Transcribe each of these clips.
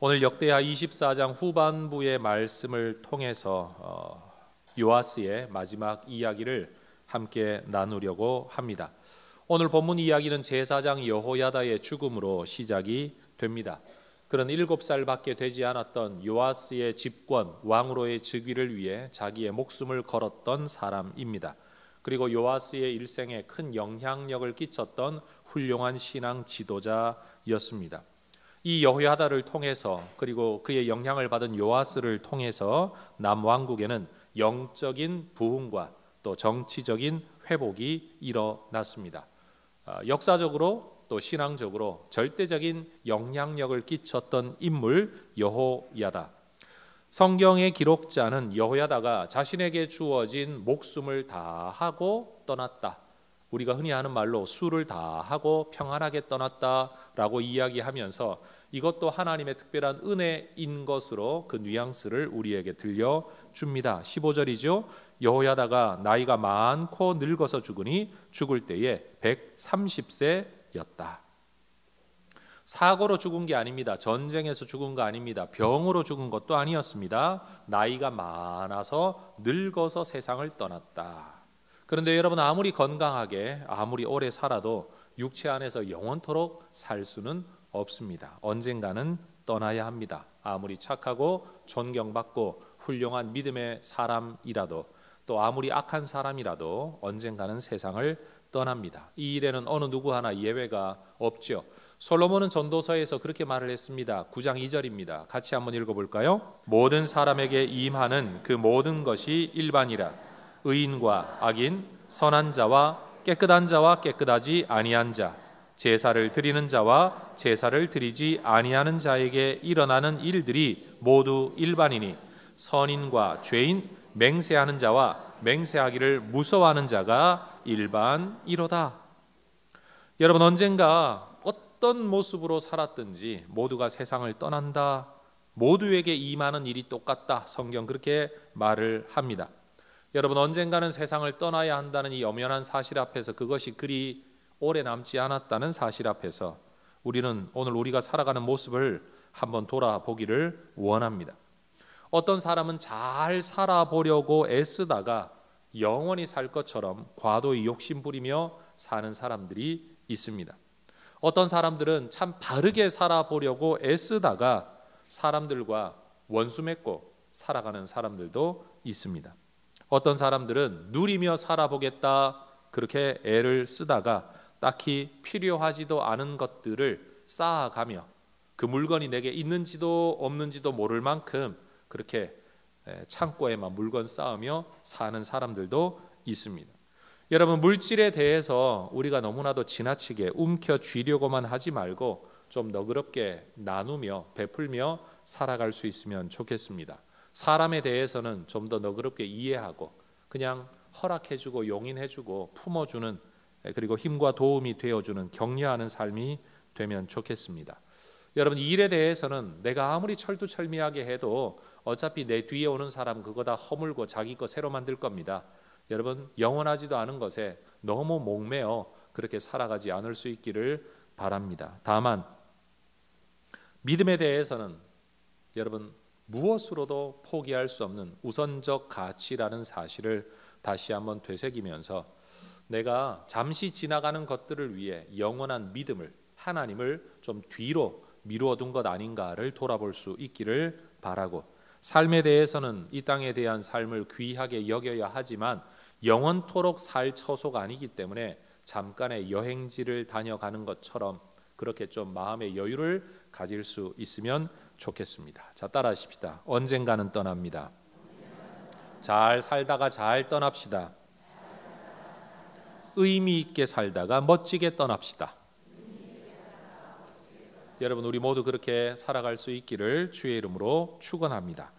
오늘 역대하 24장 후반부의 말씀을 통해서 요아스의 마지막 이야기를 함께 나누려고 합니다. 오늘 본문 이야기는 제사장 여호야다의 죽음으로 시작이 됩니다. 그는 7살밖에 되지 않았던 요아스의 집권, 왕으로의 즉위를 위해 자기의 목숨을 걸었던 사람입니다. 그리고 요아스의 일생에 큰 영향력을 끼쳤던 훌륭한 신앙 지도자였습니다. 이 여호야다를 통해서, 그리고 그의 영향을 받은 요아스를 통해서 남왕국에는 영적인 부흥과 또 정치적인 회복이 일어났습니다. 역사적으로 또 신앙적으로 절대적인 영향력을 끼쳤던 인물 여호야다. 성경의 기록자는 여호야다가 자신에게 주어진 목숨을 다하고 떠났다, 우리가 흔히 하는 말로 수를 다하고 평안하게 떠났다라고 이야기하면서 이것도 하나님의 특별한 은혜인 것으로 그 뉘앙스를 우리에게 들려줍니다. 15절이죠. 여호야다가 나이가 많고 늙어서 죽으니 죽을 때에 130세였다. 사고로 죽은 게 아닙니다. 전쟁에서 죽은 거 아닙니다. 병으로 죽은 것도 아니었습니다. 나이가 많아서 늙어서 세상을 떠났다. 그런데 여러분, 아무리 건강하게 아무리 오래 살아도 육체 안에서 영원토록 살 수는 없습니다. 언젠가는 떠나야 합니다. 아무리 착하고 존경받고 훌륭한 믿음의 사람이라도, 또 아무리 악한 사람이라도 언젠가는 세상을 떠납니다. 이 일에는 어느 누구 하나 예외가 없죠. 솔로몬은 전도서에서 그렇게 말을 했습니다. 9장 2절입니다. 같이 한번 읽어볼까요? 모든 사람에게 임하는 그 모든 것이 일반이라. 의인과 악인, 선한 자와 깨끗한 자와 깨끗하지 아니한 자, 제사를 드리는 자와 제사를 드리지 아니하는 자에게 일어나는 일들이 모두 일반이니 선인과 죄인, 맹세하는 자와 맹세하기를 무서워하는 자가 일반이로다. 여러분, 언젠가 어떤 모습으로 살았든지 모두가 세상을 떠난다. 모두에게 임하는 일이 똑같다. 성경 그렇게 말을 합니다. 여러분, 언젠가는 세상을 떠나야 한다는 이 엄연한 사실 앞에서, 그것이 그리 오래 남지 않았다는 사실 앞에서 우리는 오늘 우리가 살아가는 모습을 한번 돌아보기를 원합니다. 어떤 사람은 잘 살아보려고 애쓰다가 영원히 살 것처럼 과도히 욕심부리며 사는 사람들이 있습니다. 어떤 사람들은 참 바르게 살아보려고 애쓰다가 사람들과 원수 맺고 살아가는 사람들도 있습니다. 어떤 사람들은 누리며 살아보겠다 그렇게 애를 쓰다가 딱히 필요하지도 않은 것들을 쌓아가며 그 물건이 내게 있는지도 없는지도 모를 만큼 그렇게 창고에만 물건 쌓으며 사는 사람들도 있습니다. 여러분, 물질에 대해서 우리가 너무나도 지나치게 움켜쥐려고만 하지 말고 좀 너그럽게 나누며 베풀며 살아갈 수 있으면 좋겠습니다. 사람에 대해서는 좀 더 너그럽게 이해하고 그냥 허락해주고 용인해주고 품어주는, 그리고 힘과 도움이 되어주는, 격려하는 삶이 되면 좋겠습니다. 여러분, 일에 대해서는 내가 아무리 철두철미하게 해도 어차피 내 뒤에 오는 사람 그거 다 허물고 자기 거 새로 만들 겁니다. 여러분, 영원하지도 않은 것에 너무 목매어 그렇게 살아가지 않을 수 있기를 바랍니다. 다만 믿음에 대해서는 여러분, 무엇으로도 포기할 수 없는 우선적 가치라는 사실을 다시 한번 되새기면서 내가 잠시 지나가는 것들을 위해 영원한 믿음을, 하나님을 좀 뒤로 미루어둔 것 아닌가를 돌아볼 수 있기를 바라고, 삶에 대해서는 이 땅에 대한 삶을 귀하게 여겨야 하지만 영원토록 살 처소가 아니기 때문에 잠깐의 여행지를 다녀가는 것처럼 그렇게 좀 마음의 여유를 가질 수 있으면 좋겠습니다. 자, 따라하십시다. 언젠가는 떠납니다. 잘 살다가 잘 떠납시다. 의미 있게 살다가 멋지게 떠납시다. 여러분, 우리 모두 그렇게 살아갈 수 있기를 주의 이름으로 축원합니다.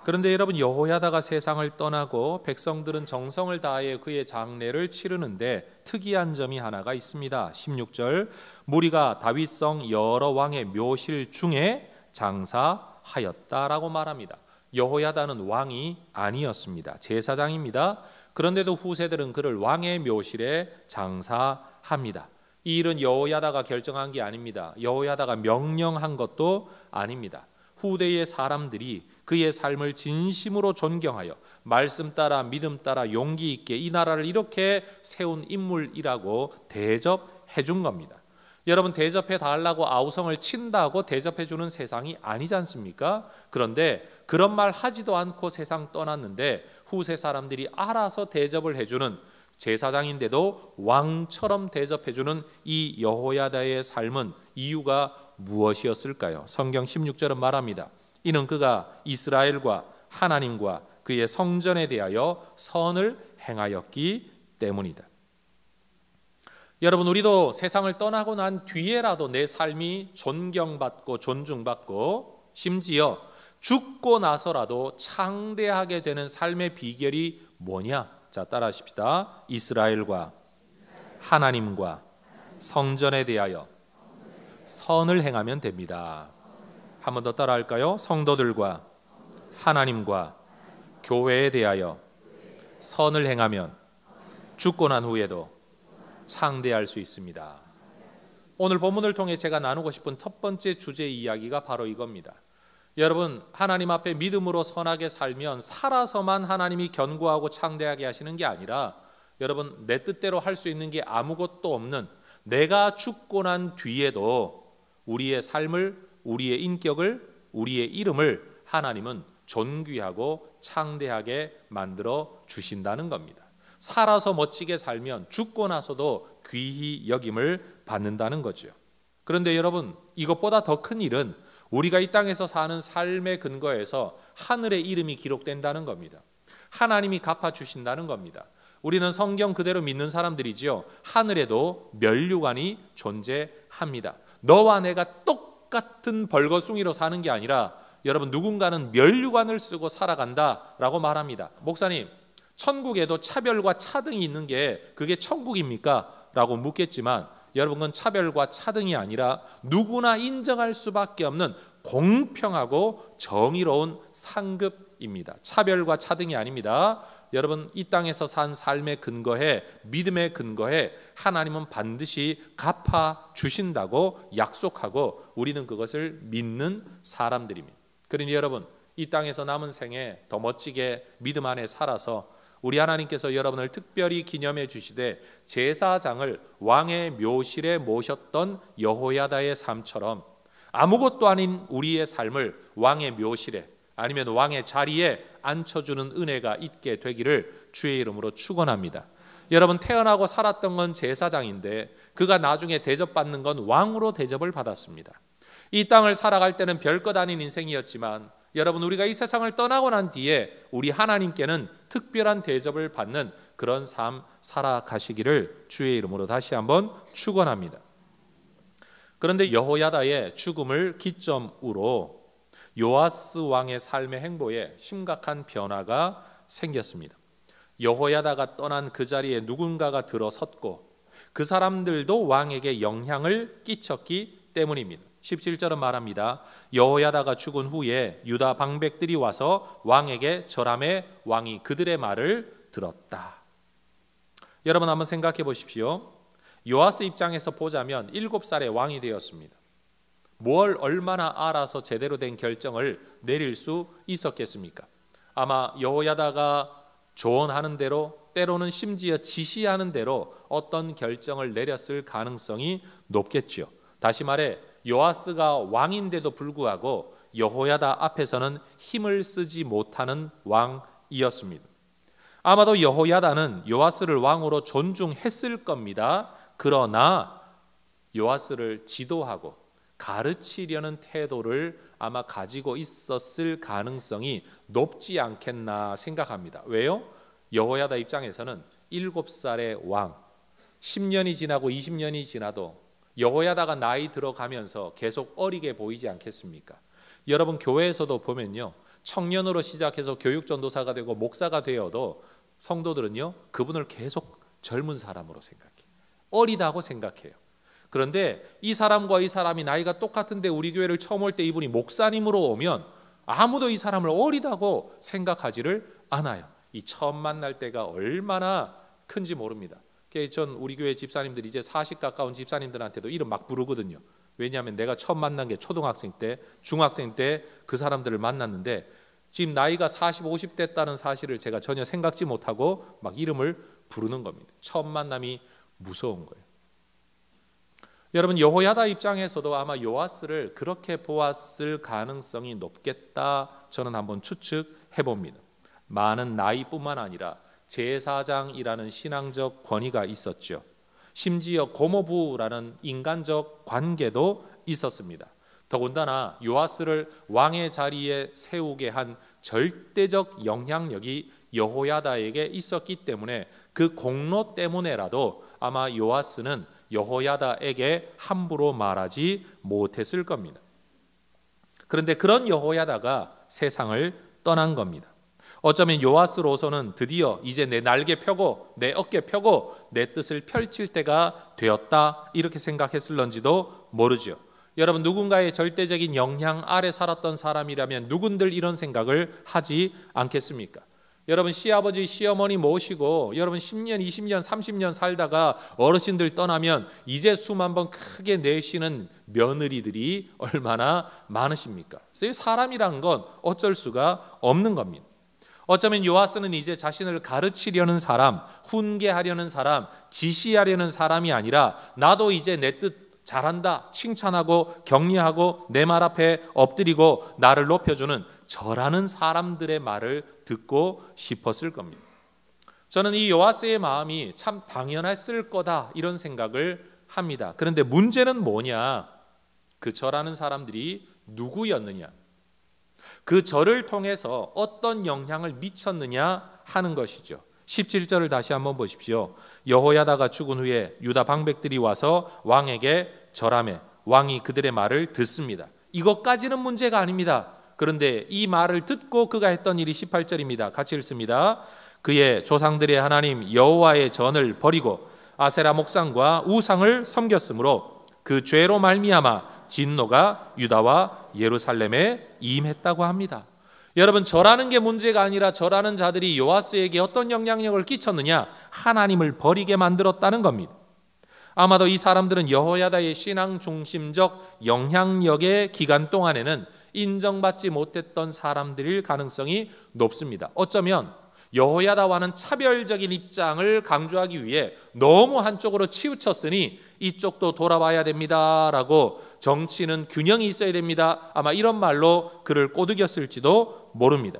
그런데 여러분, 여호야다가 세상을 떠나고 백성들은 정성을 다하여 그의 장례를 치르는데 특이한 점이 하나가 있습니다. 16절, 무리가 다윗성 여러 왕의 묘실 중에 장사하였다라고 말합니다. 여호야다는 왕이 아니었습니다. 제사장입니다. 그런데도 후세들은 그를 왕의 묘실에 장사합니다. 이 일은 여호야다가 결정한 게 아닙니다. 여호야다가 명령한 것도 아닙니다. 후대의 사람들이 그의 삶을 진심으로 존경하여 말씀 따라 믿음 따라 용기 있게 이 나라를 이렇게 세운 인물이라고 대접해 준 겁니다. 여러분, 대접해 달라고 아우성을 친다고 대접해 주는 세상이 아니지 않습니까? 그런데 그런 말 하지도 않고 세상 떠났는데 후세 사람들이 알아서 대접을 해주는, 제사장인데도 왕처럼 대접해 주는 이 여호야다의 삶은 이유가 무엇이었을까요? 성경 16절은 말합니다. 이는 그가 이스라엘과 하나님과 그의 성전에 대하여 선을 행하였기 때문이다. 여러분, 우리도 세상을 떠나고 난 뒤에라도 내 삶이 존경받고 존중받고 심지어 죽고 나서라도 창대하게 되는 삶의 비결이 뭐냐? 자, 따라하십시다. 이스라엘과 하나님과 성전에 대하여 선을 행하면 됩니다. 한 번 더 따라할까요? 성도들과 하나님과 교회에 대하여 선을 행하면 죽고 난 후에도 창대할 수 있습니다. 오늘 본문을 통해 제가 나누고 싶은 첫 번째 주제 이야기가 바로 이겁니다. 여러분, 하나님 앞에 믿음으로 선하게 살면 살아서만 하나님이 견고하고 창대하게 하시는 게 아니라, 여러분, 내 뜻대로 할 수 있는 게 아무것도 없는, 내가 죽고 난 뒤에도 우리의 삶을, 우리의 인격을, 우리의 이름을 하나님은 존귀하고 창대하게 만들어 주신다는 겁니다. 살아서 멋지게 살면 죽고 나서도 귀히 여김을 받는다는 거죠. 그런데 여러분, 이것보다 더 큰 일은 우리가 이 땅에서 사는 삶의 근거에서 하늘의 이름이 기록된다는 겁니다. 하나님이 갚아주신다는 겁니다. 우리는 성경 그대로 믿는 사람들이지요. 하늘에도 면류관이 존재합니다. 너와 내가 똑같은 벌거숭이로 사는 게 아니라, 여러분, 누군가는 면류관을 쓰고 살아간다라고 말합니다. 목사님, 천국에도 차별과 차등이 있는 게 그게 천국입니까? 라고 묻겠지만, 여러분, 그건 차별과 차등이 아니라 누구나 인정할 수밖에 없는 공평하고 정의로운 상급입니다. 차별과 차등이 아닙니다. 여러분, 이 땅에서 산 삶의 근거에, 믿음의 근거에 하나님은 반드시 갚아주신다고 약속하고 우리는 그것을 믿는 사람들입니다. 그러니 여러분, 이 땅에서 남은 생에 더 멋지게 믿음 안에 살아서 우리 하나님께서 여러분을 특별히 기념해 주시되 제사장을 왕의 묘실에 모셨던 여호야다의 삶처럼 아무것도 아닌 우리의 삶을 왕의 묘실에, 아니면 왕의 자리에 앉혀주는 은혜가 있게 되기를 주의 이름으로 축원합니다. 여러분, 태어나고 살았던 건 제사장인데 그가 나중에 대접받는 건 왕으로 대접을 받았습니다. 이 땅을 살아갈 때는 별것 아닌 인생이었지만, 여러분, 우리가 이 세상을 떠나고 난 뒤에 우리 하나님께는 특별한 대접을 받는 그런 삶 살아가시기를 주의 이름으로 다시 한번 축원합니다. 그런데 여호야다의 죽음을 기점으로 요아스 왕의 삶의 행보에 심각한 변화가 생겼습니다. 여호야다가 떠난 그 자리에 누군가가 들어섰고 그 사람들도 왕에게 영향을 끼쳤기 때문입니다. 17절은 말합니다. 여호야다가 죽은 후에 유다 방백들이 와서 왕에게 절하매 왕이 그들의 말을 들었다. 여러분, 한번 생각해 보십시오. 요아스 입장에서 보자면 7살에 왕이 되었습니다. 뭘 얼마나 알아서 제대로 된 결정을 내릴 수 있었겠습니까? 아마 여호야다가 조언하는 대로, 때로는 심지어 지시하는 대로 어떤 결정을 내렸을 가능성이 높겠죠. 다시 말해, 요아스가 왕인데도 불구하고 여호야다 앞에서는 힘을 쓰지 못하는 왕이었습니다. 아마도 여호야다는 요아스를 왕으로 존중했을 겁니다. 그러나 요아스를 지도하고 가르치려는 태도를 아마 가지고 있었을 가능성이 높지 않겠나 생각합니다. 왜요? 여호야다 입장에서는 7살의 왕, 10년이 지나고 20년이 지나도 여호야다가 나이 들어가면서 계속 어리게 보이지 않겠습니까? 여러분, 교회에서도 보면요, 청년으로 시작해서 교육전도사가 되고 목사가 되어도 성도들은요, 그분을 계속 젊은 사람으로 생각해요. 어리다고 생각해요. 그런데 이 사람과 이 사람이 나이가 똑같은데 우리 교회를 처음 올 때 이분이 목사님으로 오면 아무도 이 사람을 어리다고 생각하지를 않아요. 이 처음 만날 때가 얼마나 큰지 모릅니다. 전 우리 교회 집사님들 이제 40 가까운 집사님들한테도 이름 막 부르거든요. 왜냐하면 내가 처음 만난 게 초등학생 때, 중학생 때 그 사람들을 만났는데 지금 나이가 40, 50 됐다는 사실을 제가 전혀 생각지 못하고 막 이름을 부르는 겁니다. 처음 만남이 무서운 거예요. 여러분, 여호야다 입장에서도 아마 요아스를 그렇게 보았을 가능성이 높겠다, 저는 한번 추측해 봅니다. 많은 나이뿐만 아니라 제사장이라는 신앙적 권위가 있었죠. 심지어 고모부라는 인간적 관계도 있었습니다. 더군다나 요아스를 왕의 자리에 세우게 한 절대적 영향력이 여호야다에게 있었기 때문에 그 공로 때문에라도 아마 요아스는 여호야다에게 함부로 말하지 못했을 겁니다. 그런데 그런 여호야다가 세상을 떠난 겁니다. 어쩌면 요아스로서는 드디어 이제 내 날개 펴고 내 어깨 펴고 내 뜻을 펼칠 때가 되었다, 이렇게 생각했을런지도 모르죠. 여러분, 누군가의 절대적인 영향 아래 살았던 사람이라면 누군들 이런 생각을 하지 않겠습니까? 여러분, 시아버지 시어머니 모시고 여러분 10년 20년 30년 살다가 어르신들 떠나면 이제 숨 한번 크게 내쉬는 며느리들이 얼마나 많으십니까? 그래서 사람이란 건 어쩔 수가 없는 겁니다. 어쩌면 요아스는 이제 자신을 가르치려는 사람, 훈계하려는 사람, 지시하려는 사람이 아니라 나도 이제 내 뜻 잘한다, 칭찬하고 격려하고 내 말 앞에 엎드리고 나를 높여주는 저라는 사람들의 말을 듣고 싶었을 겁니다. 저는 이 요아스의 마음이 참 당연했을 거다, 이런 생각을 합니다. 그런데 문제는 뭐냐? 그 저라는 사람들이 누구였느냐? 그 저를 통해서 어떤 영향을 미쳤느냐 하는 것이죠. 17절을 다시 한번 보십시오. 여호야다가 죽은 후에 유다 방백들이 와서 왕에게 절하매 왕이 그들의 말을 듣습니다. 이것까지는 문제가 아닙니다. 그런데 이 말을 듣고 그가 했던 일이 18절입니다. 같이 읽습니다. 그의 조상들의 하나님 여호와의 전을 버리고 아세라 목상과 우상을 섬겼으므로 그 죄로 말미암아 진노가 유다와 예루살렘에 임했다고 합니다. 여러분, 절하는 게 문제가 아니라 절하는 자들이 요아스에게 어떤 영향력을 끼쳤느냐? 하나님을 버리게 만들었다는 겁니다. 아마도 이 사람들은 여호야다의 신앙 중심적 영향력의 기간 동안에는 인정받지 못했던 사람들일 가능성이 높습니다. 어쩌면 여호야다와는 차별적인 입장을 강조하기 위해 너무 한쪽으로 치우쳤으니 이쪽도 돌아봐야 됩니다라고, 정치는 균형이 있어야 됩니다, 아마 이런 말로 그를 꼬드겼을지도 모릅니다.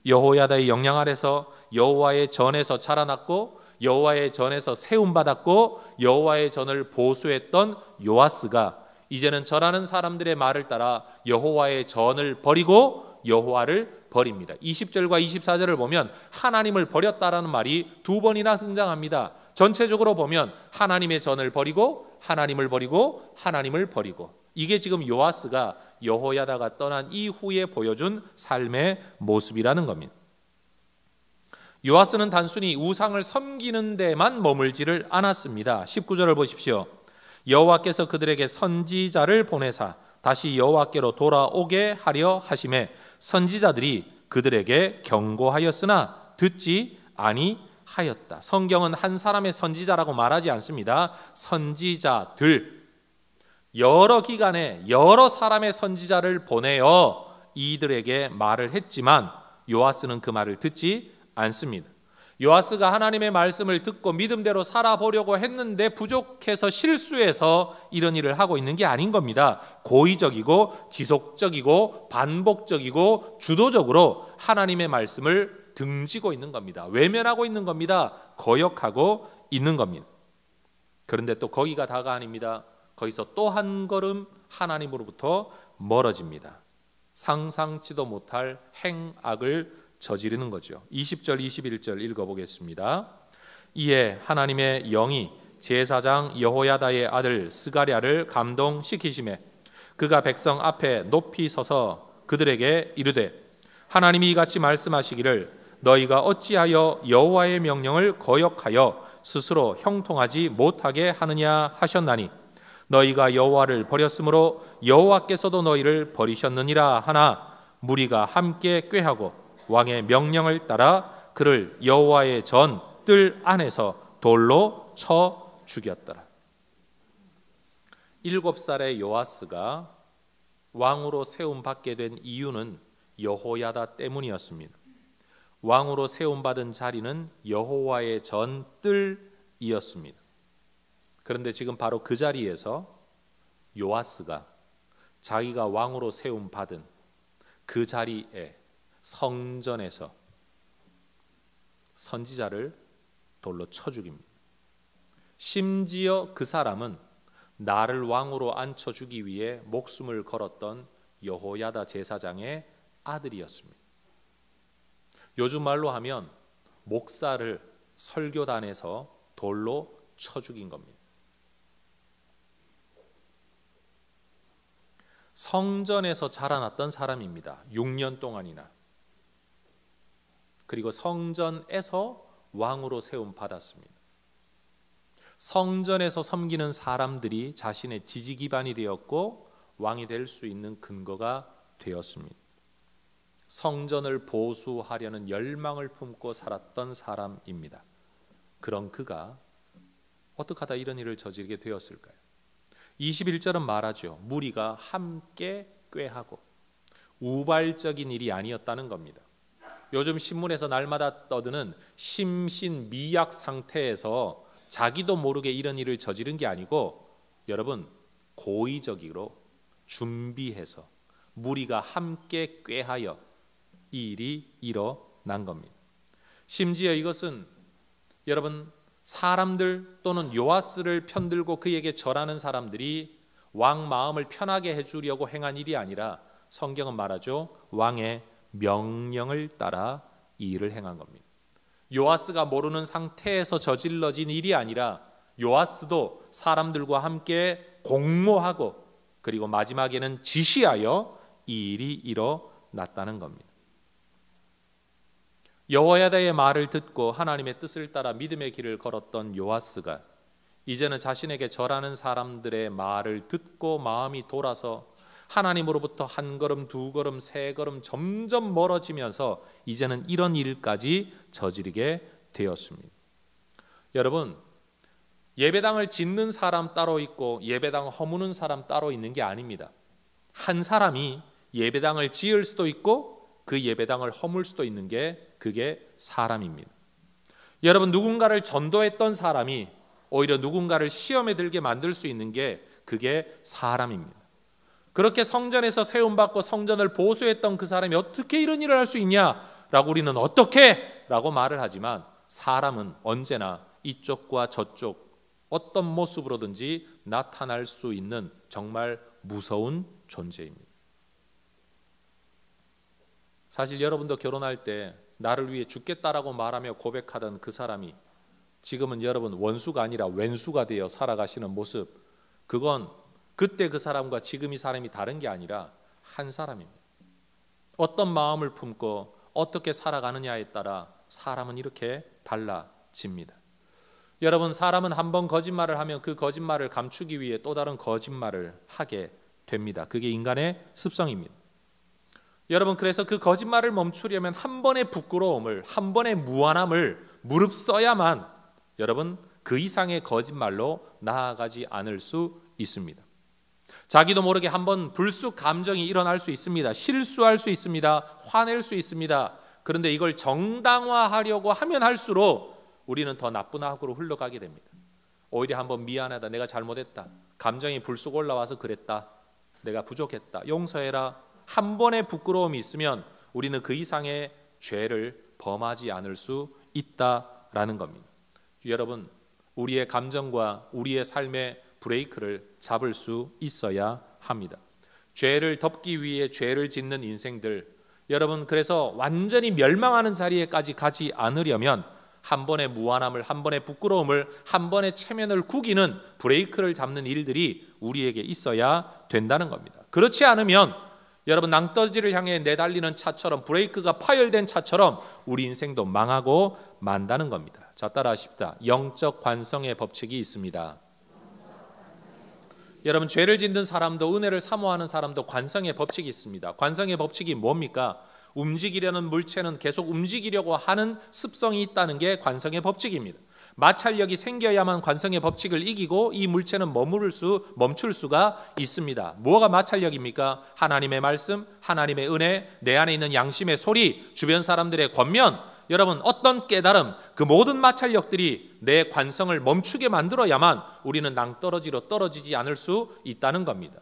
여호야다의 영향 아래서 여호와의 전에서 자라났고 여호와의 전에서 세움받았고 여호와의 전을 보수했던 요아스가 이제는 절하는 사람들의 말을 따라 여호와의 전을 버리고 여호와를 버립니다. 20절과 24절을 보면 하나님을 버렸다라는 말이 두 번이나 등장합니다. 전체적으로 보면 하나님의 전을 버리고 하나님을 버리고 하나님을 버리고, 이게 지금 요아스가 여호야다가 떠난 이후에 보여준 삶의 모습이라는 겁니다. 요아스는 단순히 우상을 섬기는 데만 머물지를 않았습니다. 19절을 보십시오. 여호와께서 그들에게 선지자를 보내사 다시 여호와께로 돌아오게 하려 하심에 선지자들이 그들에게 경고하였으나 듣지 아니하였다. 성경은 한 사람의 선지자라고 말하지 않습니다. 선지자들, 여러 기간에 여러 사람의 선지자를 보내어 이들에게 말을 했지만 요아스는 그 말을 듣지 않습니다. 요아스가 하나님의 말씀을 듣고 믿음대로 살아보려고 했는데 부족해서 실수해서 이런 일을 하고 있는 게 아닌 겁니다. 고의적이고 지속적이고 반복적이고 주도적으로 하나님의 말씀을 등지고 있는 겁니다. 외면하고 있는 겁니다. 거역하고 있는 겁니다. 그런데 또 거기가 다가 아닙니다. 거기서 또 한 걸음 하나님으로부터 멀어집니다. 상상치도 못할 행악을 저지르는 거죠. 20절 21절 읽어보겠습니다. 이에 하나님의 영이 제사장 여호야다의 아들 스가랴를 감동시키시매 그가 백성 앞에 높이 서서 그들에게 이르되 하나님이 이같이 말씀하시기를 너희가 어찌하여 여호와의 명령을 거역하여 스스로 형통하지 못하게 하느냐 하셨나니 너희가 여호와를 버렸으므로 여호와께서도 너희를 버리셨느니라 하나 무리가 함께 꾀하고 왕의 명령을 따라 그를 여호와의 전 뜰 안에서 돌로 쳐 죽였더라. 7살의 요아스가 왕으로 세움받게 된 이유는 여호야다 때문이었습니다. 왕으로 세움받은 자리는 여호와의 전뜰이었습니다. 그런데 지금 바로 그 자리에서 요아스가 자기가 왕으로 세움받은 그 자리에 성전에서 선지자를 돌로 쳐 죽입니다. 심지어 그 사람은 나를 왕으로 앉혀주기 위해 목숨을 걸었던 여호야다 제사장의 아들이었습니다. 요즘 말로 하면 목사를 설교단에서 돌로 쳐 죽인 겁니다. 성전에서 자라났던 사람입니다. 6년 동안이나. 그리고 성전에서 왕으로 세움받았습니다. 성전에서 섬기는 사람들이 자신의 지지 기반이 되었고 왕이 될 수 있는 근거가 되었습니다. 성전을 보수하려는 열망을 품고 살았던 사람입니다. 그런 그가 어떻게 하다 이런 일을 저지르게 되었을까요? 21절은 말하죠. 무리가 함께 꾀하고. 우발적인 일이 아니었다는 겁니다. 요즘 신문에서 날마다 떠드는 심신미약 상태에서 자기도 모르게 이런 일을 저지른 게 아니고 여러분 고의적으로 준비해서 무리가 함께 꾀하여 이 일이 일어난 겁니다. 심지어 이것은 여러분 사람들 또는 요아스를 편들고 그에게 절하는 사람들이 왕 마음을 편하게 해주려고 행한 일이 아니라 성경은 말하죠. 왕의 명령을 따라 이 일을 행한 겁니다. 요아스가 모르는 상태에서 저질러진 일이 아니라 요아스도 사람들과 함께 공모하고 그리고 마지막에는 지시하여 이 일이 일어났다는 겁니다. 여호야다의 말을 듣고 하나님의 뜻을 따라 믿음의 길을 걸었던 요아스가 이제는 자신에게 절하는 사람들의 말을 듣고 마음이 돌아서 하나님으로부터 한 걸음, 두 걸음, 세 걸음 점점 멀어지면서 이제는 이런 일까지 저지르게 되었습니다. 여러분, 예배당을 짓는 사람 따로 있고 예배당 허무는 사람 따로 있는 게 아닙니다. 한 사람이 예배당을 지을 수도 있고 그 예배당을 허물 수도 있는 게 그게 사람입니다. 여러분, 누군가를 전도했던 사람이 오히려 누군가를 시험에 들게 만들 수 있는 게 그게 사람입니다. 그렇게 성전에서 세움받고 성전을 보수했던 그 사람이 어떻게 이런 일을 할 수 있냐라고 우리는 어떻게? 라고 말을 하지만 사람은 언제나 이쪽과 저쪽 어떤 모습으로든지 나타날 수 있는 정말 무서운 존재입니다. 사실 여러분도 결혼할 때 나를 위해 죽겠다라고 말하며 고백하던 그 사람이 지금은 여러분 원수가 아니라 왼수가 되어 살아가시는 모습, 그건 그때 그 사람과 지금 이 사람이 다른 게 아니라 한 사람입니다. 어떤 마음을 품고 어떻게 살아가느냐에 따라 사람은 이렇게 달라집니다. 여러분, 사람은 한 번 거짓말을 하면 그 거짓말을 감추기 위해 또 다른 거짓말을 하게 됩니다. 그게 인간의 습성입니다. 여러분, 그래서 그 거짓말을 멈추려면 한 번의 부끄러움을, 한 번의 무안함을 무릅써야만 여러분 그 이상의 거짓말로 나아가지 않을 수 있습니다. 자기도 모르게 한번 불쑥 감정이 일어날 수 있습니다. 실수할 수 있습니다. 화낼 수 있습니다. 그런데 이걸 정당화하려고 하면 할수록 우리는 더 나쁜 악으로 흘러가게 됩니다. 오히려 한번 미안하다, 내가 잘못했다, 감정이 불쑥 올라와서 그랬다, 내가 부족했다, 용서해라, 한 번의 부끄러움이 있으면 우리는 그 이상의 죄를 범하지 않을 수 있다라는 겁니다. 여러분, 우리의 감정과 우리의 삶의 브레이크를 잡을 수 있어야 합니다. 죄를 덮기 위해 죄를 짓는 인생들, 여러분, 그래서 완전히 멸망하는 자리에까지 가지 않으려면 한 번의 무안함을, 한 번의 부끄러움을, 한 번의 체면을 구기는 브레이크를 잡는 일들이 우리에게 있어야 된다는 겁니다. 그렇지 않으면 여러분 낭떠러지를 향해 내달리는 차처럼, 브레이크가 파열된 차처럼 우리 인생도 망하고 만다는 겁니다. 자, 따라하십시다. 영적 관성의 법칙이 있습니다. 여러분, 죄를 짓는 사람도 은혜를 사모하는 사람도 관성의 법칙이 있습니다. 관성의 법칙이 뭡니까? 움직이려는 물체는 계속 움직이려고 하는 습성이 있다는 게 관성의 법칙입니다. 마찰력이 생겨야만 관성의 법칙을 이기고 이 물체는 멈출 수가 있습니다. 뭐가 마찰력입니까? 하나님의 말씀, 하나님의 은혜, 내 안에 있는 양심의 소리, 주변 사람들의 권면, 여러분 어떤 깨달음, 그 모든 마찰력들이 내 관성을 멈추게 만들어야만 우리는 낭떠러지로 떨어지지 않을 수 있다는 겁니다.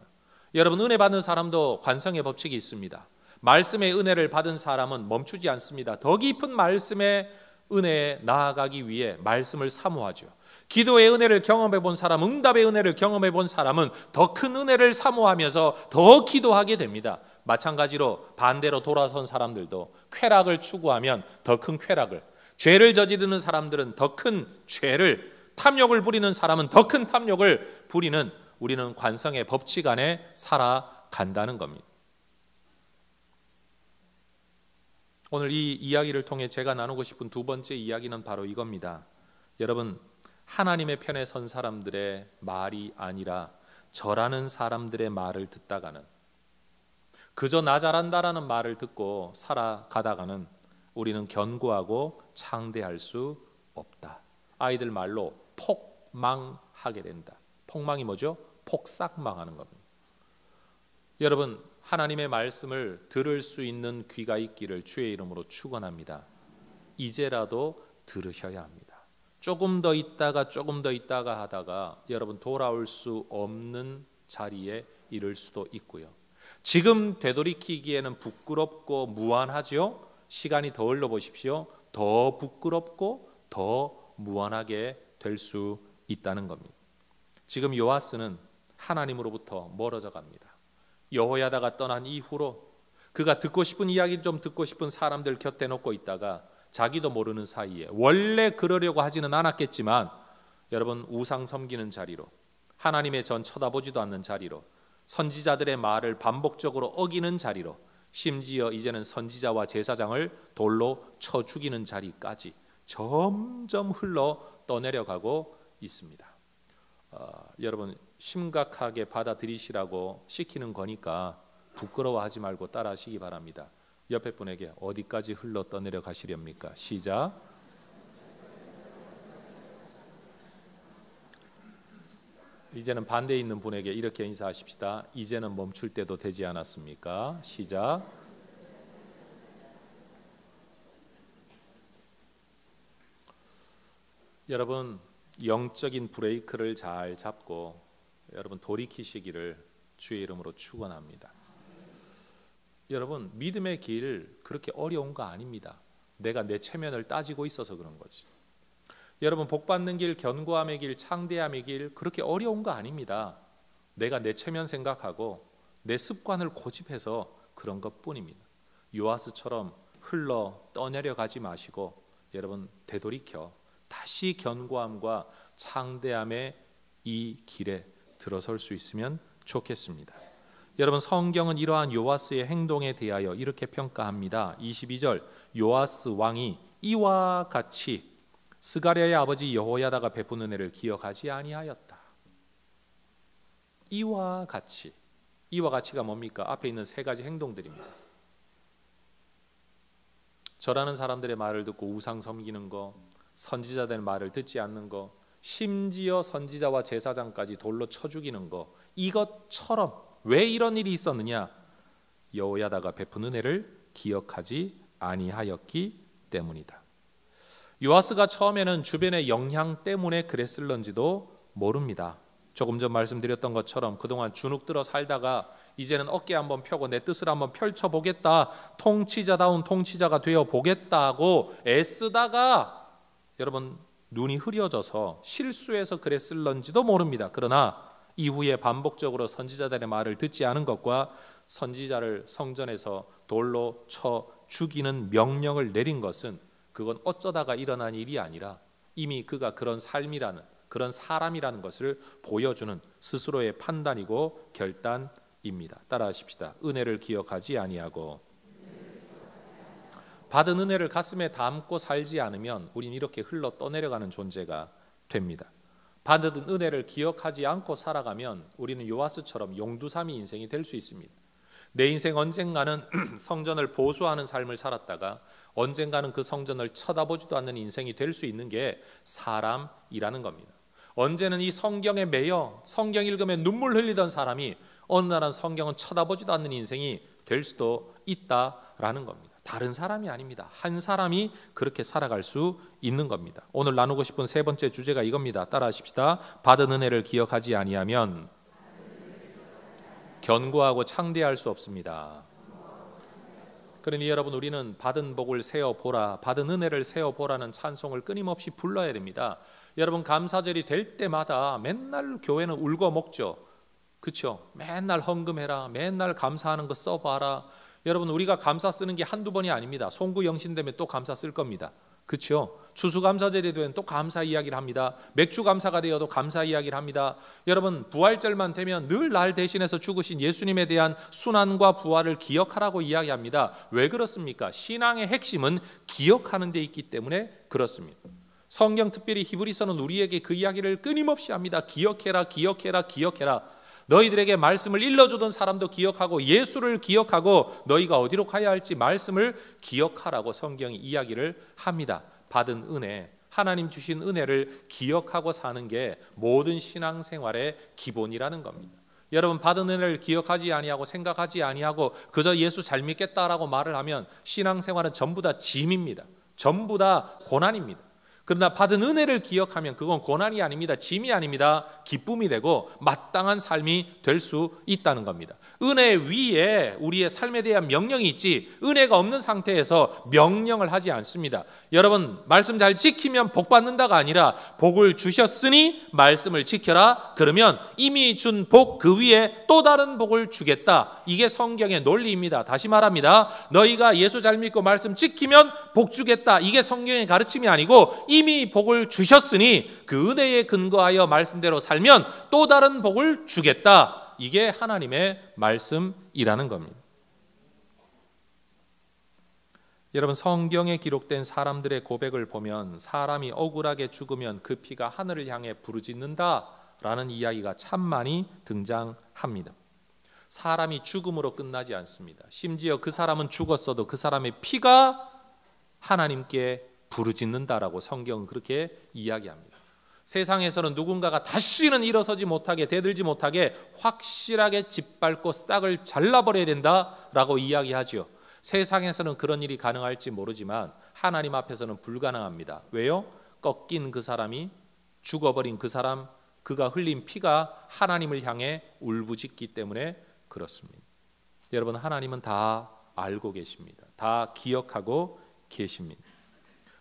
여러분 은혜 받는 사람도 관성의 법칙이 있습니다. 말씀의 은혜를 받은 사람은 멈추지 않습니다. 더 깊은 말씀의 은혜에 나아가기 위해 말씀을 사모하죠. 기도의 은혜를 경험해 본 사람, 응답의 은혜를 경험해 본 사람은 더 큰 은혜를 사모하면서 더 기도하게 됩니다. 마찬가지로 반대로 돌아선 사람들도 쾌락을 추구하면 더 큰 쾌락을, 죄를 저지르는 사람들은 더 큰 죄를, 탐욕을 부리는 사람은 더 큰 탐욕을 부리는, 우리는 관성의 법칙 안에 살아간다는 겁니다. 오늘 이 이야기를 통해 제가 나누고 싶은 두 번째 이야기는 바로 이겁니다. 여러분, 하나님의 편에 선 사람들의 말이 아니라 저라는 사람들의 말을 듣다가는, 그저 나 잘한다라는 말을 듣고 살아가다가는 우리는 견고하고 창대할 수 없다. 아이들 말로 폭망하게 된다. 폭망이 뭐죠? 폭삭망하는 겁니다. 여러분, 하나님의 말씀을 들을 수 있는 귀가 있기를 주의 이름으로 축원합니다. 이제라도 들으셔야 합니다. 조금 더 있다가 하다가 여러분 돌아올 수 없는 자리에 이를 수도 있고요. 지금 되돌이키기에는 부끄럽고 무안하죠. 시간이 더 흘러보십시오. 더 부끄럽고 더 무안하게 될 수 있다는 겁니다. 지금 요아스는 하나님으로부터 멀어져 갑니다. 여호야다가 떠난 이후로 그가 듣고 싶은 이야기를 좀 듣고 싶은 사람들 곁에 놓고 있다가 자기도 모르는 사이에, 원래 그러려고 하지는 않았겠지만 여러분 우상 섬기는 자리로, 하나님의 전 쳐다보지도 않는 자리로, 선지자들의 말을 반복적으로 어기는 자리로, 심지어 이제는 선지자와 제사장을 돌로 쳐 죽이는 자리까지 점점 흘러 떠내려가고 있습니다. 여러분 심각하게 받아들이시라고 시키는 거니까 부끄러워하지 말고 따라하시기 바랍니다. 옆에 분에게 어디까지 흘러 떠내려 가시렵니까? 시작. 이제는 반대에 있는 분에게 이렇게 인사하십시다. 이제는 멈출 때도 되지 않았습니까? 시작. 여러분 영적인 브레이크를 잘 잡고 여러분 돌이키시기를 주의 이름으로 축원합니다. 여러분 믿음의 길 그렇게 어려운 거 아닙니다. 내가 내 체면을 따지고 있어서 그런 거지. 여러분 복받는 길, 견고함의 길, 창대함의 길 그렇게 어려운 거 아닙니다. 내가 내 체면 생각하고 내 습관을 고집해서 그런 것뿐입니다. 요아스처럼 흘러 떠내려 가지 마시고 여러분 되돌이켜 다시 견고함과 창대함의 이 길에 들어설 수 있으면 좋겠습니다. 여러분 성경은 이러한 요아스의 행동에 대하여 이렇게 평가합니다. 22절 요아스 왕이 이와 같이 스가랴의 아버지 여호야다가 베푼 은혜를 기억하지 아니하였다. 이와 같이가 뭡니까? 앞에 있는 세 가지 행동들입니다. 저라는 사람들의 말을 듣고 우상 섬기는 거, 선지자들의 말을 듣지 않는 거, 심지어 선지자와 제사장까지 돌로 쳐 죽이는 거, 이것처럼 왜 이런 일이 있었느냐? 여호야다가 베푼 은혜를 기억하지 아니하였기 때문이다. 요아스가 처음에는 주변의 영향 때문에 그랬을런지도 모릅니다. 조금 전 말씀드렸던 것처럼 그동안 주눅들어 살다가 이제는 어깨 한번 펴고 내 뜻을 한번 펼쳐보겠다, 통치자다운 통치자가 되어보겠다고 애쓰다가 여러분 눈이 흐려져서 실수해서 그랬을런지도 모릅니다. 그러나 이후에 반복적으로 선지자들의 말을 듣지 않은 것과 선지자를 성전에서 돌로 쳐 죽이는 명령을 내린 것은 그건 어쩌다가 일어난 일이 아니라 이미 그가 그런 삶이라는, 그런 사람이라는 것을 보여주는 스스로의 판단이고 결단입니다. 따라하십시다. 은혜를 기억하지 아니하고 받은 은혜를 가슴에 담고 살지 않으면 우린 이렇게 흘러 떠내려가는 존재가 됩니다. 받은 은혜를 기억하지 않고 살아가면 우리는 요아스처럼 용두사미 인생이 될 수 있습니다. 내 인생 언젠가는 성전을 보수하는 삶을 살았다가 언젠가는 그 성전을 쳐다보지도 않는 인생이 될 수 있는 게 사람이라는 겁니다. 언제는 이 성경에 매여 성경 읽으면 눈물 흘리던 사람이 어느 날은 성경은 쳐다보지도 않는 인생이 될 수도 있다라는 겁니다. 다른 사람이 아닙니다. 한 사람이 그렇게 살아갈 수 있는 겁니다. 오늘 나누고 싶은 세 번째 주제가 이겁니다. 따라하십시다. 받은 은혜를 기억하지 아니하면 견고하고 창대할 수 없습니다. 그러니 여러분, 우리는 받은 복을 세어보라, 받은 은혜를 세어보라는 찬송을 끊임없이 불러야 됩니다. 여러분, 감사절이 될 때마다 맨날 교회는 울고 먹죠. 그렇죠? 맨날 헌금해라, 맨날 감사하는 거 써봐라. 여러분, 우리가 감사 쓰는 게 한두 번이 아닙니다. 송구 영신 되면 또 감사 쓸 겁니다. 그렇죠? 추수감사절이 되면 또 감사 이야기를 합니다. 맥주감사가 되어도 감사 이야기를 합니다. 여러분, 부활절만 되면 늘 날 대신해서 죽으신 예수님에 대한 순환과 부활을 기억하라고 이야기합니다. 왜 그렇습니까? 신앙의 핵심은 기억하는 데 있기 때문에 그렇습니다. 성경, 특별히 히브리서는 우리에게 그 이야기를 끊임없이 합니다. 기억해라, 기억해라, 기억해라. 너희들에게 말씀을 일러주던 사람도 기억하고 예수를 기억하고 너희가 어디로 가야 할지 말씀을 기억하라고 성경이 이야기를 합니다. 받은 은혜, 하나님 주신 은혜를 기억하고 사는 게 모든 신앙생활의 기본이라는 겁니다. 여러분, 받은 은혜를 기억하지 아니하고 생각하지 아니하고 그저 예수 잘 믿겠다라고 말을 하면 신앙생활은 전부 다 짐입니다. 전부 다 고난입니다. 그러나 받은 은혜를 기억하면 그건 고난이 아닙니다. 짐이 아닙니다. 기쁨이 되고 마땅한 삶이 될 수 있다는 겁니다. 은혜 위에 우리의 삶에 대한 명령이 있지, 은혜가 없는 상태에서 명령을 하지 않습니다. 여러분, 말씀 잘 지키면 복 받는다가 아니라 복을 주셨으니 말씀을 지켜라. 그러면 이미 준 복 그 위에 또 다른 복을 주겠다. 이게 성경의 논리입니다. 다시 말합니다. 너희가 예수 잘 믿고 말씀 지키면 복 주겠다. 이게 성경의 가르침이 아니고 이미 복을 주셨으니 그 은혜에 근거하여 말씀대로 살면 또 다른 복을 주겠다. 이게 하나님의 말씀이라는 겁니다. 여러분, 성경에 기록된 사람들의 고백을 보면 사람이 억울하게 죽으면 그 피가 하늘을 향해 부르짖는다라는 이야기가 참 많이 등장합니다. 사람이 죽음으로 끝나지 않습니다. 심지어 그 사람은 죽었어도 그 사람의 피가 하나님께 부르짖는다라고 성경은 그렇게 이야기합니다. 세상에서는 누군가가 다시는 일어서지 못하게, 대들지 못하게 확실하게 짓밟고 싹을 잘라버려야 된다라고 이야기하죠. 세상에서는 그런 일이 가능할지 모르지만 하나님 앞에서는 불가능합니다. 왜요? 꺾인 그 사람이, 죽어버린 그 사람, 그가 흘린 피가 하나님을 향해 울부짖기 때문에 그렇습니다. 여러분, 하나님은 다 알고 계십니다. 다 기억하고 계십니다.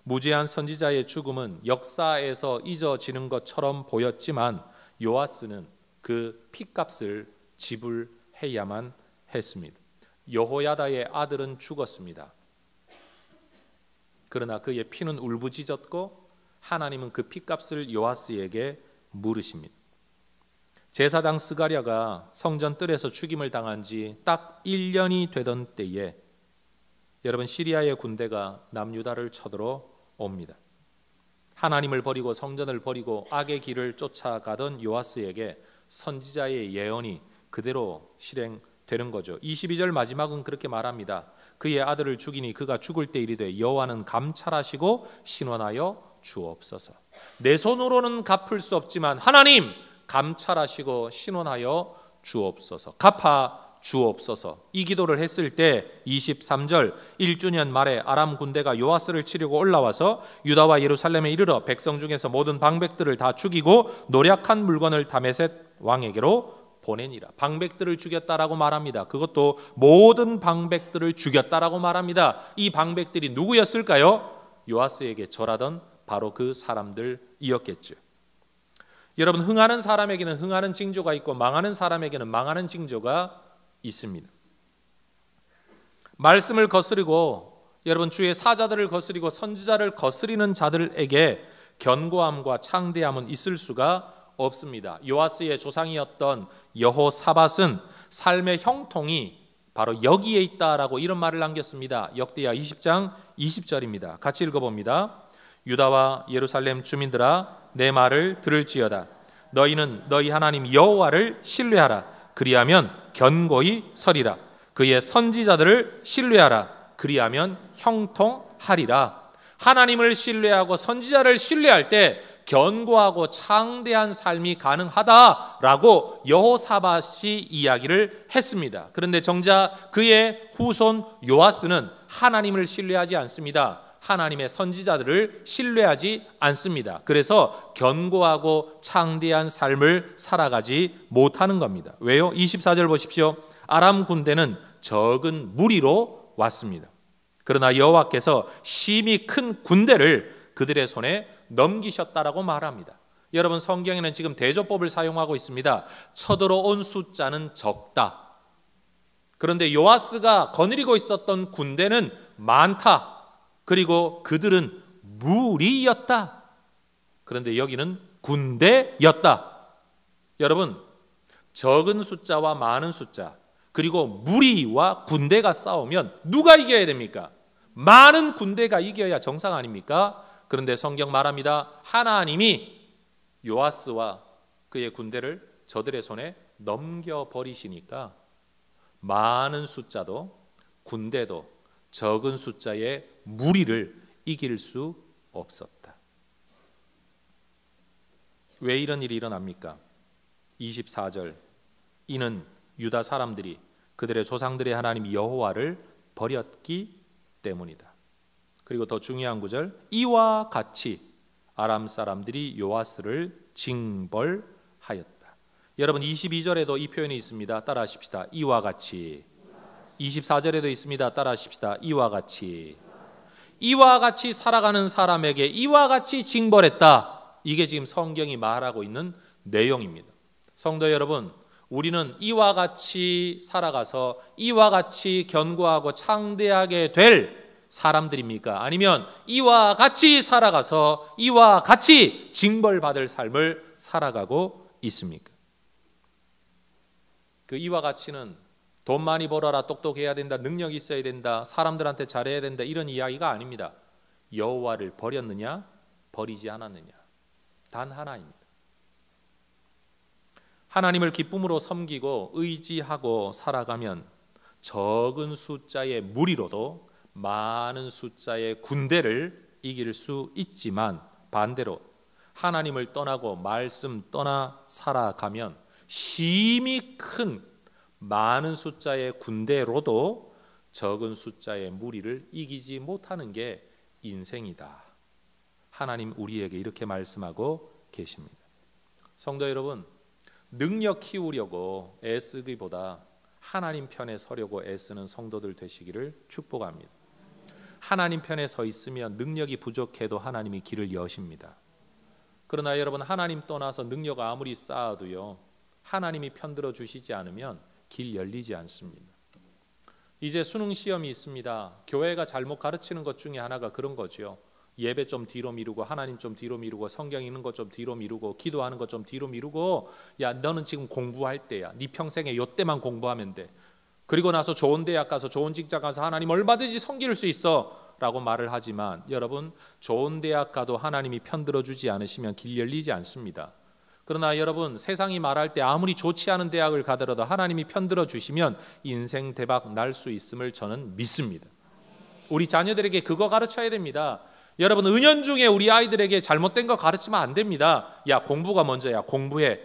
무죄한 선지자의 죽음은 역사에서 잊어지는 것처럼 보였지만 요아스는 그 핏값을 지불해야만 했습니다. 여호야다의 아들은 죽었습니다. 그러나 그의 피는 울부짖었고 하나님은 그 핏값을 요아스에게 물으십니다. 제사장 스가랴가 성전 뜰에서 죽임을 당한 지 딱 1년이 되던 때에 여러분, 시리아의 군대가 남유다를 쳐들어 옵니다. 하나님을 버리고 성전을 버리고 악의 길을 쫓아가던 요아스에게 선지자의 예언이 그대로 실행되는 거죠. 22절 마지막은 그렇게 말합니다. 그의 아들을 죽이니 그가 죽을 때 이르되 여호와는 감찰하시고 신원하여 주옵소서. 내 손으로는 갚을 수 없지만 하나님 감찰하시고 신원하여 주옵소서. 갚아 주옵소서. 이 기도를 했을 때 23절 1주년 말에 아람 군대가 요아스를 치려고 올라와서 유다와 예루살렘에 이르러 백성 중에서 모든 방백들을 다 죽이고 노략한 물건을 다메섹 왕에게로 보내니라. 방백들을 죽였다라고 말합니다. 그것도 모든 방백들을 죽였다라고 말합니다. 이 방백들이 누구였을까요? 요아스에게 절하던 바로 그 사람들이었겠죠. 여러분, 흥하는 사람에게는 흥하는 징조가 있고 망하는 사람에게는 망하는 징조가 있습니다. 말씀을 거스르고 여러분 주의 사자들을 거스리고 선지자를 거스리는 자들에게 견고함과 창대함은 있을 수가 없습니다. 요아스의 조상이었던 여호사밧은 삶의 형통이 바로 여기에 있다라고 이런 말을 남겼습니다. 역대하 20장 20절입니다. 같이 읽어봅니다. 유다와 예루살렘 주민들아, 내 말을 들을지어다. 너희는 너희 하나님 여호와를 신뢰하라. 그리하면 견고히 서리라. 그의 선지자들을 신뢰하라. 그리하면 형통하리라. 하나님을 신뢰하고 선지자를 신뢰할 때 견고하고 창대한 삶이 가능하다라고 여호사밧이 이야기를 했습니다. 그런데 정작 그의 후손 요아스는 하나님을 신뢰하지 않습니다. 하나님의 선지자들을 신뢰하지 않습니다. 그래서 견고하고 창대한 삶을 살아가지 못하는 겁니다. 왜요? 24절 보십시오. 아람 군대는 적은 무리로 왔습니다. 그러나 여호와께서 심히 큰 군대를 그들의 손에 넘기셨다라고 말합니다. 여러분, 성경에는 지금 대조법을 사용하고 있습니다. 쳐들어온 숫자는 적다. 그런데 요아스가 거느리고 있었던 군대는 많다. 그리고 그들은 무리였다. 그런데 여기는 군대였다. 여러분, 적은 숫자와 많은 숫자, 그리고 무리와 군대가 싸우면 누가 이겨야 됩니까? 많은 군대가 이겨야 정상 아닙니까? 그런데 성경 말합니다. 하나님이 요아스와 그의 군대를 저들의 손에 넘겨버리시니까 많은 숫자도 군대도 적은 숫자의 무리를 이길 수 없었다. 왜 이런 일이 일어납니까? 24절, 이는 유다 사람들이 그들의 조상들의 하나님 여호와를 버렸기 때문이다. 그리고 더 중요한 구절, 이와 같이 아람 사람들이 요아스를 징벌하였다. 여러분, 22절에도 이 표현이 있습니다. 따라 하십시다. 이와 같이. 24절에도 있습니다. 따라 하십시다. 이와 같이. 이와 같이 살아가는 사람에게 이와 같이 징벌했다. 이게 지금 성경이 말하고 있는 내용입니다. 성도 여러분, 우리는 이와 같이 살아가서 이와 같이 견고하고 창대하게 될 사람들입니까? 아니면 이와 같이 살아가서 이와 같이 징벌받을 삶을 살아가고 있습니까? 그 이와 같이는 돈 많이 벌어라, 똑똑해야 된다, 능력이 있어야 된다, 사람들한테 잘해야 된다, 이런 이야기가 아닙니다. 여호와를 버렸느냐, 버리지 않았느냐, 단 하나입니다. 하나님을 기쁨으로 섬기고 의지하고 살아가면 적은 숫자의 무리로도 많은 숫자의 군대를 이길 수 있지만, 반대로 하나님을 떠나고 말씀 떠나 살아가면 심히 큰 많은 숫자의 군대로도 적은 숫자의 무리를 이기지 못하는 게 인생이다. 하나님 우리에게 이렇게 말씀하고 계십니다. 성도 여러분, 능력 키우려고 애쓰기보다 하나님 편에 서려고 애쓰는 성도들 되시기를 축복합니다. 하나님 편에 서 있으면 능력이 부족해도 하나님이 길을 여십니다. 그러나 여러분, 하나님 떠나서 능력 아무리 쌓아도요, 하나님이 편들어 주시지 않으면 길 열리지 않습니다. 이제 수능 시험이 있습니다. 교회가 잘못 가르치는 것 중에 하나가 그런 거죠. 예배 좀 뒤로 미루고, 하나님 좀 뒤로 미루고, 성경 읽는 것 좀 뒤로 미루고, 기도하는 것 좀 뒤로 미루고, 야, 너는 지금 공부할 때야. 네 평생에 요때만 공부하면 돼. 그리고 나서 좋은 대학 가서 좋은 직장 가서 하나님 얼마든지 섬길 수 있어 라고 말을 하지만, 여러분, 좋은 대학 가도 하나님이 편들어 주지 않으시면 길 열리지 않습니다. 그러나 여러분, 세상이 말할 때 아무리 좋지 않은 대학을 가더라도 하나님이 편들어 주시면 인생 대박 날 수 있음을 저는 믿습니다. 우리 자녀들에게 그거 가르쳐야 됩니다. 여러분, 은연중에 우리 아이들에게 잘못된 거 가르치면 안 됩니다. 야, 공부가 먼저야. 공부해.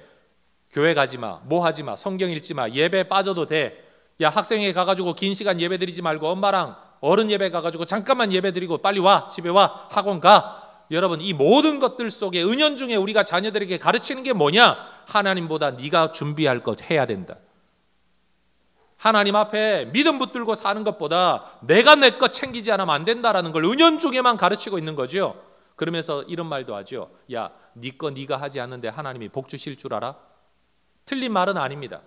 교회 가지 마. 뭐 하지 마. 성경 읽지 마. 예배 빠져도 돼. 야, 학생회 가가지고 긴 시간 예배 드리지 말고 엄마랑 어른 예배 가가지고 잠깐만 예배 드리고 빨리 와. 집에 와. 학원 가. 여러분, 이 모든 것들 속에 은연중에 우리가 자녀들에게 가르치는 게 뭐냐? 하나님보다 네가 준비할 것 해야 된다. 하나님 앞에 믿음 붙들고 사는 것보다 내가 내 것 챙기지 않으면 안 된다라는 걸 은연중에만 가르치고 있는 거죠. 그러면서 이런 말도 하죠. 야, 네 거 네가 하지 않는데 하나님이 복 주실 줄 알아? 틀린 말은 아닙니다.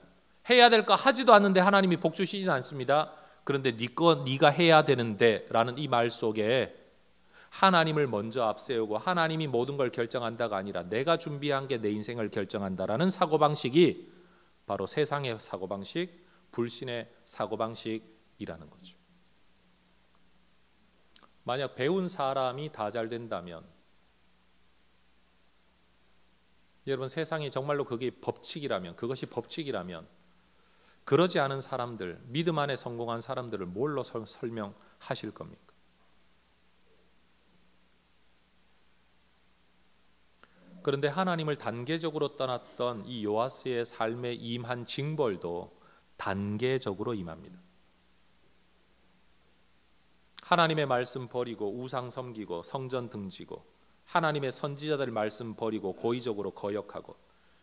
해야 될 거 하지도 않는데 하나님이 복 주시진 않습니다. 그런데 네 거 네가 해야 되는데 라는 이 말 속에 하나님을 먼저 앞세우고 하나님이 모든 걸 결정한다가 아니라 내가 준비한 게 내 인생을 결정한다라는 사고방식이 바로 세상의 사고방식, 불신의 사고방식이라는 거죠. 만약 배운 사람이 다 잘 된다면, 여러분, 세상이 정말로 그게 법칙이라면, 그것이 법칙이라면 그러지 않은 사람들, 믿음 안에 성공한 사람들을 뭘로 설명하실 겁니까? 그런데 하나님을 단계적으로 떠났던 이 요아스의 삶에 임한 징벌도 단계적으로 임합니다. 하나님의 말씀 버리고 우상 섬기고 성전 등지고 하나님의 선지자들 말씀 버리고 고의적으로 거역하고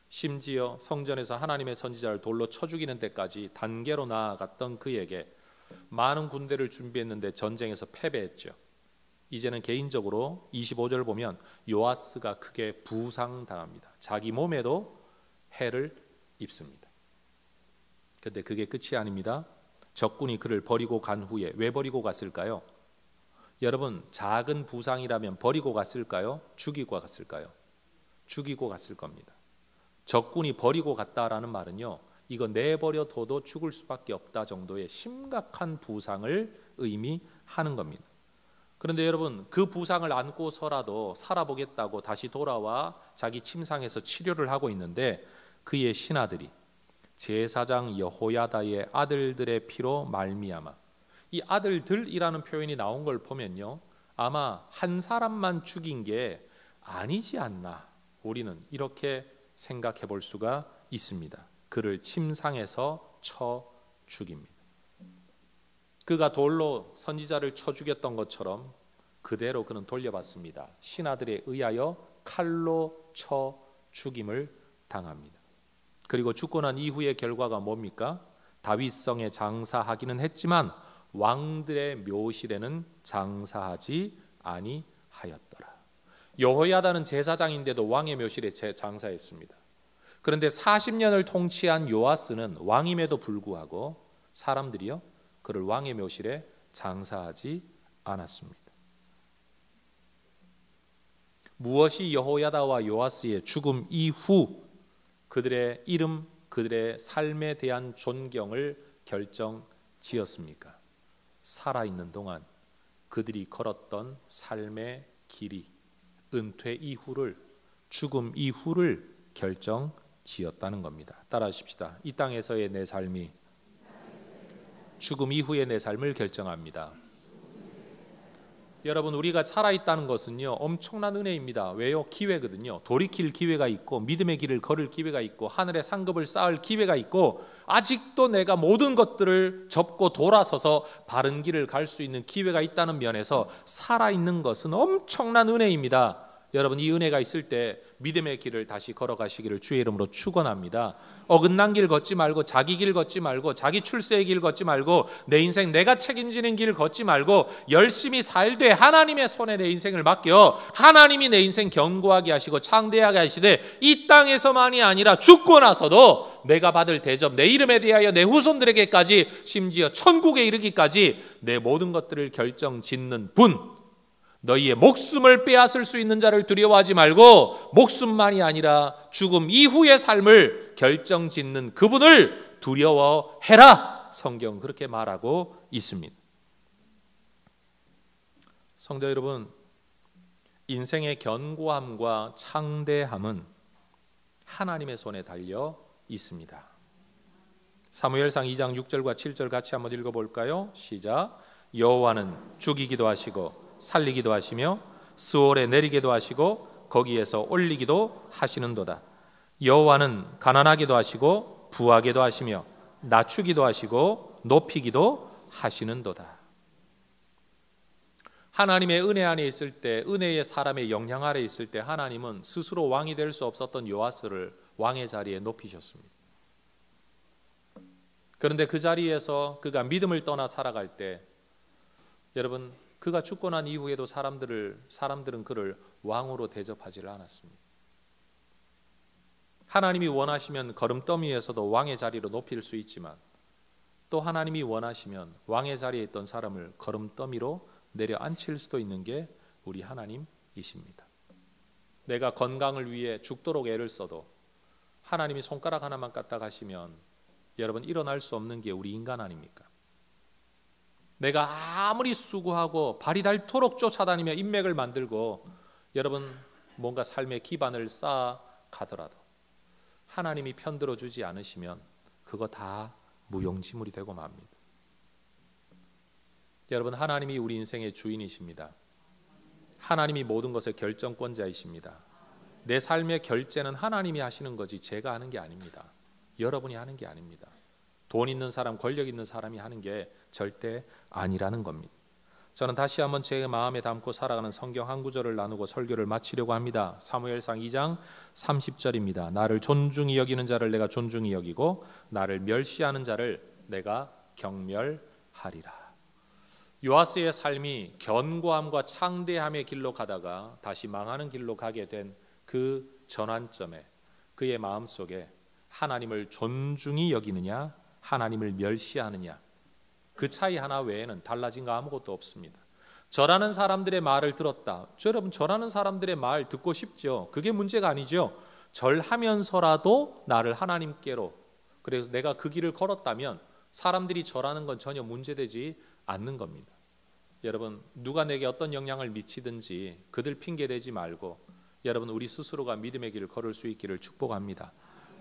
심지어 성전에서 하나님의 선지자를 돌로 쳐 죽이는 데까지 단계로 나아갔던 그에게 많은 군대를 준비했는데 전쟁에서 패배했죠. 이제는 개인적으로 25절 보면 요아스가 크게 부상당합니다. 자기 몸에도 해를 입습니다. 그런데 그게 끝이 아닙니다. 적군이 그를 버리고 간 후에 왜 버리고 갔을까요? 여러분, 작은 부상이라면 버리고 갔을까요? 죽이고 갔을까요? 죽이고 갔을 겁니다. 적군이 버리고 갔다라는 말은요, 이거 내버려둬도 죽을 수밖에 없다 정도의 심각한 부상을 의미하는 겁니다. 그런데 여러분, 그 부상을 안고서라도 살아보겠다고 다시 돌아와 자기 침상에서 치료를 하고 있는데 그의 신하들이 제사장 여호야다의 아들들의 피로 말미암아, 이 아들들이라는 표현이 나온 걸 보면요, 아마 한 사람만 죽인 게 아니지 않나, 우리는 이렇게 생각해 볼 수가 있습니다. 그를 침상에서 쳐 죽입니다. 그가 돌로 선지자를 쳐 죽였던 것처럼 그대로 그는 돌려받습니다. 신하들에 의하여 칼로 쳐 죽임을 당합니다. 그리고 죽고 난 이후의 결과가 뭡니까? 다윗성에 장사하기는 했지만 왕들의 묘실에는 장사하지 아니하였더라. 여호야다는 제사장인데도 왕의 묘실에 장사했습니다. 그런데 40년을 통치한 요아스는 왕임에도 불구하고 사람들이요, 그를 왕의 묘실에 장사하지 않았습니다. 무엇이 여호야다와 요아스의 죽음 이후 그들의 이름, 그들의 삶에 대한 존경을 결정지었습니까? 살아있는 동안 그들이 걸었던 삶의 길이 은퇴 이후를, 죽음 이후를 결정지었다는 겁니다. 따라하십시다. 이 땅에서의 내 삶이 죽음 이후의 내 삶을 결정합니다. 여러분, 우리가 살아있다는 것은요, 엄청난 은혜입니다. 왜요? 기회거든요. 돌이킬 기회가 있고 믿음의 길을 걸을 기회가 있고 하늘의 상급을 쌓을 기회가 있고 아직도 내가 모든 것들을 접고 돌아서서 바른 길을 갈 수 있는 기회가 있다는 면에서 살아있는 것은 엄청난 은혜입니다. 여러분, 이 은혜가 있을 때 믿음의 길을 다시 걸어가시기를 주의 이름으로 축원합니다. 어긋난 길 걷지 말고 자기 길 걷지 말고 자기 출세의 길 걷지 말고 내 인생 내가 책임지는 길 걷지 말고 열심히 살되 하나님의 손에 내 인생을 맡겨 하나님이 내 인생 견고하게 하시고 창대하게 하시되 이 땅에서만이 아니라 죽고 나서도 내가 받을 대접, 내 이름에 대하여 내 후손들에게까지 심지어 천국에 이르기까지 내 모든 것들을 결정짓는 분, 너희의 목숨을 빼앗을 수 있는 자를 두려워하지 말고 목숨만이 아니라 죽음 이후의 삶을 결정짓는 그분을 두려워해라. 성경 그렇게 말하고 있습니다. 성도 여러분, 인생의 견고함과 창대함은 하나님의 손에 달려 있습니다. 사무엘상 2장 6절과 7절 같이 한번 읽어볼까요? 시작. 여호와는 죽이기도 하시고 살리기도 하시며 스올에 내리기도 하시고 거기에서 올리기도 하시는도다. 여호와는 가난하기도 하시고 부하게도 하시며 낮추기도 하시고 높이기도 하시는도다. 하나님의 은혜 안에 있을 때, 은혜의 사람의 영향 아래 있을 때 하나님은 스스로 왕이 될 수 없었던 요아스를 왕의 자리에 높이셨습니다. 그런데 그 자리에서 그가 믿음을 떠나 살아갈 때, 여러분, 그가 죽고 난 이후에도 사람들은 그를 왕으로 대접하지를 않았습니다. 하나님이 원하시면 걸음더미에서도 왕의 자리로 높일 수 있지만 또 하나님이 원하시면 왕의 자리에 있던 사람을 걸음더미로 내려앉힐 수도 있는 게 우리 하나님이십니다. 내가 건강을 위해 죽도록 애를 써도 하나님이 손가락 하나만 까딱 하시면 여러분 일어날 수 없는 게 우리 인간 아닙니까? 내가 아무리 수고하고 발이 닳도록 쫓아다니며 인맥을 만들고 여러분 뭔가 삶의 기반을 쌓아 가더라도 하나님이 편들어 주지 않으시면 그거 다 무용지물이 되고 맙니다. 여러분, 하나님이 우리 인생의 주인이십니다. 하나님이 모든 것의 결정권자이십니다. 내 삶의 결제는 하나님이 하시는 거지 제가 하는 게 아닙니다. 여러분이 하는 게 아닙니다. 돈 있는 사람, 권력 있는 사람이 하는 게 절대 아니라는 겁니다. 저는 다시 한번 제 마음에 담고 살아가는 성경 한 구절을 나누고 설교를 마치려고 합니다. 사무엘상 2장 30절입니다. 나를 존중히 여기는 자를 내가 존중히 여기고 나를 멸시하는 자를 내가 경멸하리라. 요아스의 삶이 견고함과 창대함의 길로 가다가 다시 망하는 길로 가게 된 그 전환점에 그의 마음속에 하나님을 존중히 여기느냐 하나님을 멸시하느냐, 그 차이 하나 외에는 달라진 거 아무것도 없습니다. 절하는 사람들의 말을 들었다. 여러분, 절하는 사람들의 말 듣고 싶죠. 그게 문제가 아니죠. 절하면서라도 나를 하나님께로, 그래서 내가 그 길을 걸었다면 사람들이 절하는 건 전혀 문제되지 않는 겁니다. 여러분, 누가 내게 어떤 영향을 미치든지 그들 핑계대지 말고 여러분, 우리 스스로가 믿음의 길을 걸을 수 있기를 축복합니다.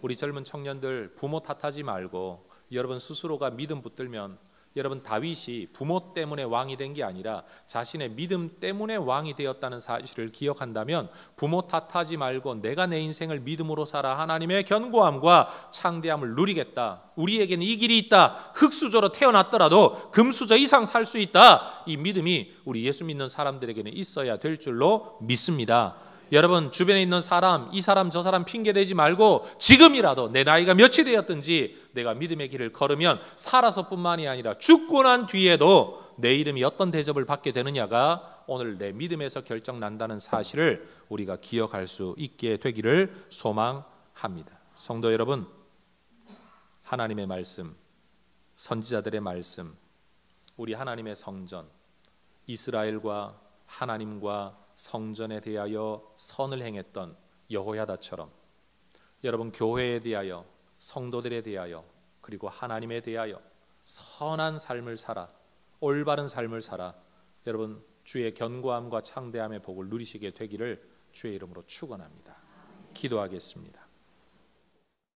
우리 젊은 청년들 부모 탓하지 말고 여러분 스스로가 믿음 붙들면, 여러분 다윗이 부모 때문에 왕이 된 게 아니라 자신의 믿음 때문에 왕이 되었다는 사실을 기억한다면 부모 탓하지 말고 내가 내 인생을 믿음으로 살아 하나님의 견고함과 창대함을 누리겠다. 우리에게는 이 길이 있다. 흙수저로 태어났더라도 금수저 이상 살 수 있다. 이 믿음이 우리 예수 믿는 사람들에게는 있어야 될 줄로 믿습니다. 여러분, 주변에 있는 사람, 이 사람 저 사람 핑계대지 말고 지금이라도 내 나이가 몇이 되었든지 내가 믿음의 길을 걸으면 살아서뿐만이 아니라 죽고 난 뒤에도 내 이름이 어떤 대접을 받게 되느냐가 오늘 내 믿음에서 결정난다는 사실을 우리가 기억할 수 있게 되기를 소망합니다. 성도 여러분, 하나님의 말씀, 선지자들의 말씀, 우리 하나님의 성전, 이스라엘과 하나님과 성전에 대하여 선을 행했던 여호야다처럼 여러분, 교회에 대하여, 성도들에 대하여, 그리고 하나님에 대하여 선한 삶을 살아, 올바른 삶을 살아 여러분 주의 견고함과 창대함의 복을 누리시게 되기를 주의 이름으로 축원합니다. 기도하겠습니다.